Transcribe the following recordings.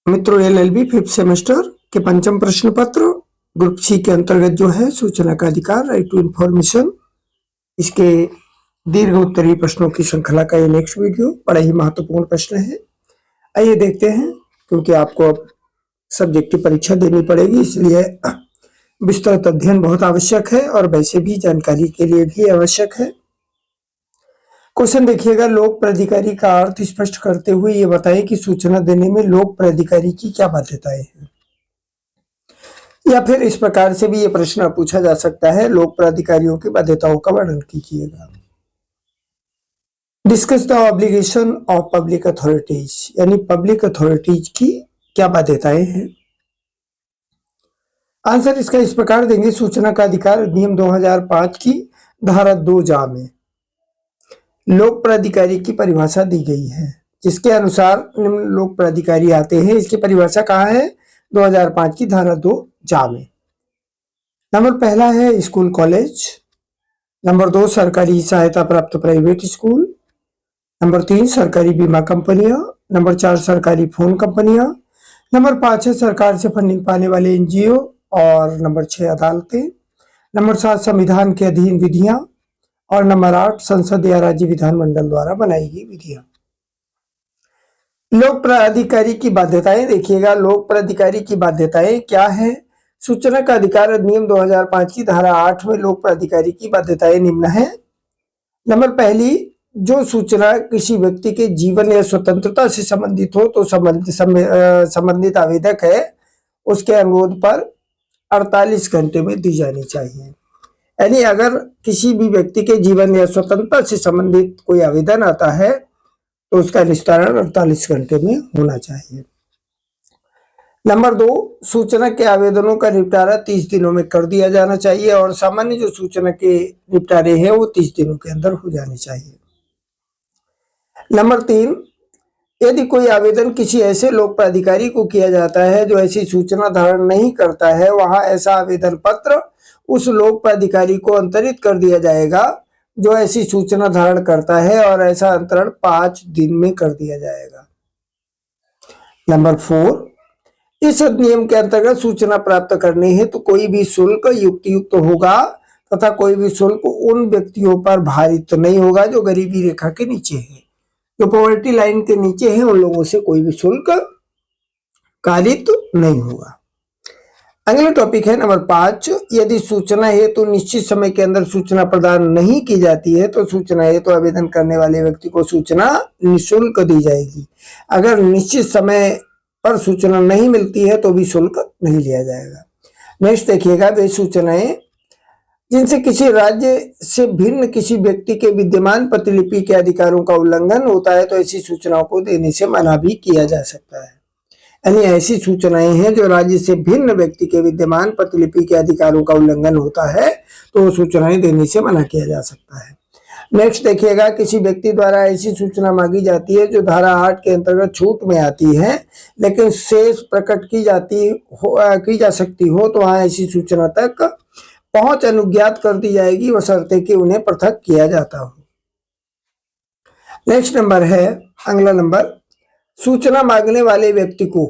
मित्रों, LLB fifth semester के पंचम प्रश्न पत्र ग्रुप सी के अंतर्गत जो है सूचना का अधिकार, राइट टू इंफॉर्मेशन, इसके दीर्घ उत्तरीय प्रश्नों की श्रृंखला का ये नेक्स्ट वीडियो बड़ा ही महत्वपूर्ण प्रश्न है। आइए देखते हैं, क्योंकि आपको अब सब्जेक्ट की परीक्षा देनी पड़ेगी, इसलिए विस्तृत अध्ययन बहुत आवश्यक है और वैसे भी जानकारी के लिए भी आवश्यक है। क्वेश्चन देखिएगा, लोक प्राधिकारी का अर्थ स्पष्ट करते हुए ये बताएं कि सूचना देने में लोक प्राधिकारी की क्या बाध्यताएं हैं। या फिर इस प्रकार से भी ये प्रश्न पूछा जा सकता है, लोक प्राधिकारियों की बाध्यताओं का वर्णन कीजिएगा। Discuss the obligation of public authorities, यानी पब्लिक अथॉरिटीज की क्या बाध्यताएं हैं। आंसर इसका इस प्रकार देंगे, सूचना का अधिकार अधिनियम 2005 की धारा 2 में लोक प्राधिकारी की परिभाषा दी गई है, जिसके अनुसार निम्न लोक प्राधिकारी आते हैं। इसकी परिभाषा कहाँ है? 2005 की धारा 2 में। नंबर पहला है स्कूल कॉलेज, नंबर 2 सरकारी सहायता प्राप्त प्राइवेट स्कूल, नंबर 3 सरकारी बीमा कंपनियां, नंबर 4 सरकारी फोन कंपनियां, नंबर 5 है सरकार से फंडिंग पाने वाले एनजीओ, और नंबर 6 अदालतें, नंबर 7 संविधान के अधीन विधियां, और नंबर 8 संसद या राज्य विधानमंडल द्वारा बनाई गई विधियां। लोक प्राधिकारी की बाध्यताएं देखिएगा, लोक प्राधिकारी की बाध्यताएं क्या है। सूचना का अधिकार अधिनियम 2005 की धारा 8 में लोक प्राधिकारी की बाध्यताएं निम्न है। नंबर पहली, जो सूचना किसी व्यक्ति के जीवन या स्वतंत्रता से संबंधित हो तो संबंधित आवेदक है उसके अनुरोध पर 48 घंटे में दी जानी चाहिए। यानी अगर किसी भी व्यक्ति के जीवन या स्वतंत्रता से संबंधित कोई आवेदन आता है तो उसका निस्तारण 48 घंटे में होना चाहिए। नंबर 2, सूचना के आवेदनों का निपटारा 30 दिनों में कर दिया जाना चाहिए, और सामान्य जो सूचना के निपटारे हैं वो 30 दिनों के अंदर हो जाने चाहिए। नंबर 3, यदि कोई आवेदन किसी ऐसे लोक प्राधिकारी को किया जाता है जो ऐसी सूचना धारण नहीं करता है, वहां ऐसा आवेदन पत्र उस लोक प्राधिकारी को अंतरित कर दिया जाएगा जो ऐसी सूचना धारण करता है, और ऐसा अंतरण 5 दिन में कर दिया जाएगा। नंबर 4, इस अधिनियम के अंतर्गत सूचना प्राप्त करने हेतु तो कोई भी शुल्क युक्त होगा तथा कोई भी शुल्क उन व्यक्तियों पर भारित नहीं होगा जो गरीबी रेखा के नीचे है। जो पॉवर्टी लाइन के नीचे है उन लोगों से कोई भी शुल्क कारित नहीं होगा। अगला टॉपिक है नंबर 5, यदि सूचना हेतु निश्चित समय के अंदर सूचना प्रदान नहीं की जाती है तो सूचना हेतु आवेदन करने वाले व्यक्ति को सूचना निःशुल्क दी जाएगी। अगर निश्चित समय पर सूचना नहीं मिलती है तो भी शुल्क नहीं लिया जाएगा। नेक्स्ट देखिएगा, वे सूचनाएं जिनसे किसी राज्य से भिन्न किसी व्यक्ति के विद्यमान प्रतिलिपि के अधिकारों का उल्लंघन होता है तो ऐसी सूचनाओं को देने से मना भी किया जा सकता है। यानी ऐसी सूचनाएं हैं जो राज्य से भिन्न व्यक्ति के विद्यमान प्रतिलिपि के अधिकारों का उल्लंघन होता है तो सूचनाएं देने से मना किया जा सकता है। नेक्स्ट देखिएगा, किसी व्यक्ति द्वारा ऐसी सूचना मांगी जाती है जो धारा 8 के अंतर्गत छूट में आती है लेकिन शेष प्रकट की जा सकती हो तो वहां ऐसी सूचना तक पहुंच अनुज्ञात कर दी जाएगी, बशर्ते कि उन्हें पृथक किया जाता हो। नेक्स्ट नंबर है, अगला नंबर, सूचना मांगने वाले व्यक्ति को,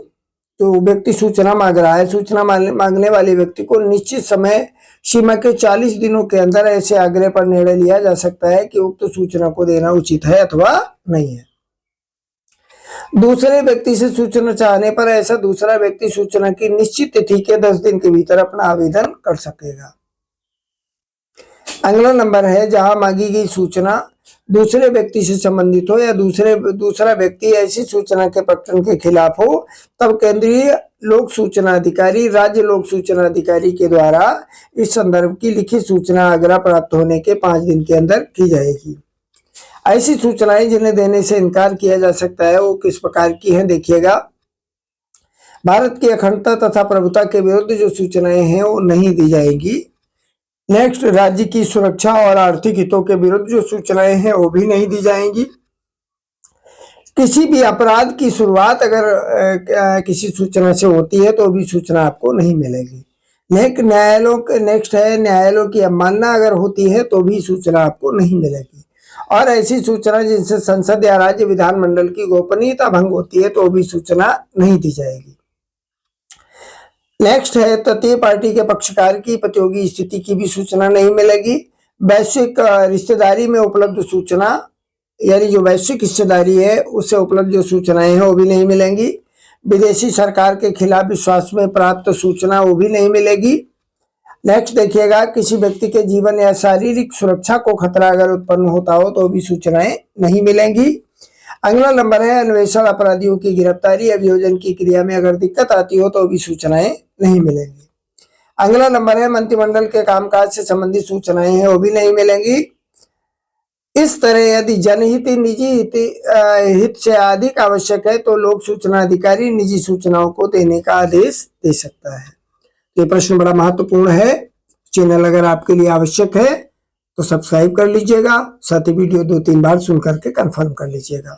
जो व्यक्ति सूचना मांग रहा है, सूचना मांगने वाले व्यक्ति को निश्चित समय सीमा के 40 दिनों के अंदर ऐसे आग्रह पर निर्णय लिया जा सकता है कि उक्त सूचना को देना उचित है अथवा नहीं है। दूसरे व्यक्ति से सूचना चाहने पर ऐसा दूसरा व्यक्ति सूचना की निश्चित तिथि के 10 दिन के भीतर अपना आवेदन कर सकेगा। अगला नंबर है, जहां मांगी गई सूचना दूसरे व्यक्ति से संबंधित हो या दूसरा व्यक्ति ऐसी सूचना के प्रकटन के खिलाफ हो, तब केंद्रीय लोक सूचना अधिकारी राज्य लोक सूचना अधिकारी के द्वारा इस संदर्भ की लिखित सूचना आग्रह प्राप्त होने के 5 दिन के अंदर की जाएगी। ऐसी सूचनाएं जिन्हें देने से इनकार किया जा सकता है वो किस प्रकार की हैं देखिएगा। भारत की अखंडता तथा प्रभुता के विरुद्ध जो सूचनाएं हैं वो नहीं दी जाएगी। नेक्स्ट, राज्य की सुरक्षा और आर्थिक हितों के विरुद्ध जो सूचनाएं हैं वो भी नहीं दी जाएंगी। किसी भी अपराध की शुरुआत अगर किसी सूचना से होती है तो भी सूचना आपको नहीं मिलेगी। नेक्स्ट है, न्यायालयों की अवमानना अगर होती है तो भी सूचना आपको नहीं मिलेगी। और ऐसी सूचना जिनसे संसद या राज्य विधानमंडल की गोपनीयता भंग होती है तो वो भी सूचना नहीं दी जाएगी। नेक्स्ट है तृतीय पार्टी के पक्षकार की प्रतियोगी स्थिति की भी सूचना नहीं मिलेगी। वैश्विक रिश्तेदारी में उपलब्ध सूचना, यानी जो वैश्विक हिस्सेदारी है उससे उपलब्ध जो सूचनाएं हैं वो भी नहीं मिलेंगी। विदेशी सरकार के खिलाफ विश्वास में प्राप्त सूचना वो भी नहीं मिलेगी। नेक्स्ट देखिएगा, किसी व्यक्ति के जीवन या शारीरिक सुरक्षा को खतरा अगर उत्पन्न होता हो तो भी सूचनाएं नहीं मिलेंगी। अगला नंबर है अन्वेषण अपराधियों की गिरफ्तारी, अभियोजन की क्रिया में अगर दिक्कत आती हो तो भी सूचनाएं नहीं मिलेंगी। अगला नंबर है मंत्रिमंडल के कामकाज से संबंधित सूचनाएं हैं वो भी नहीं मिलेंगी। इस तरह यदि जनहित निजी हित से अधिक आवश्यक है तो लोक सूचना अधिकारी निजी सूचनाओं को देने का आदेश दे सकता है। ये प्रश्न बड़ा महत्वपूर्ण है। चैनल अगर आपके लिए आवश्यक है तो सब्सक्राइब कर लीजिएगा, साथ ही वीडियो 2-3 बार सुन करके कंफर्म कर लीजिएगा।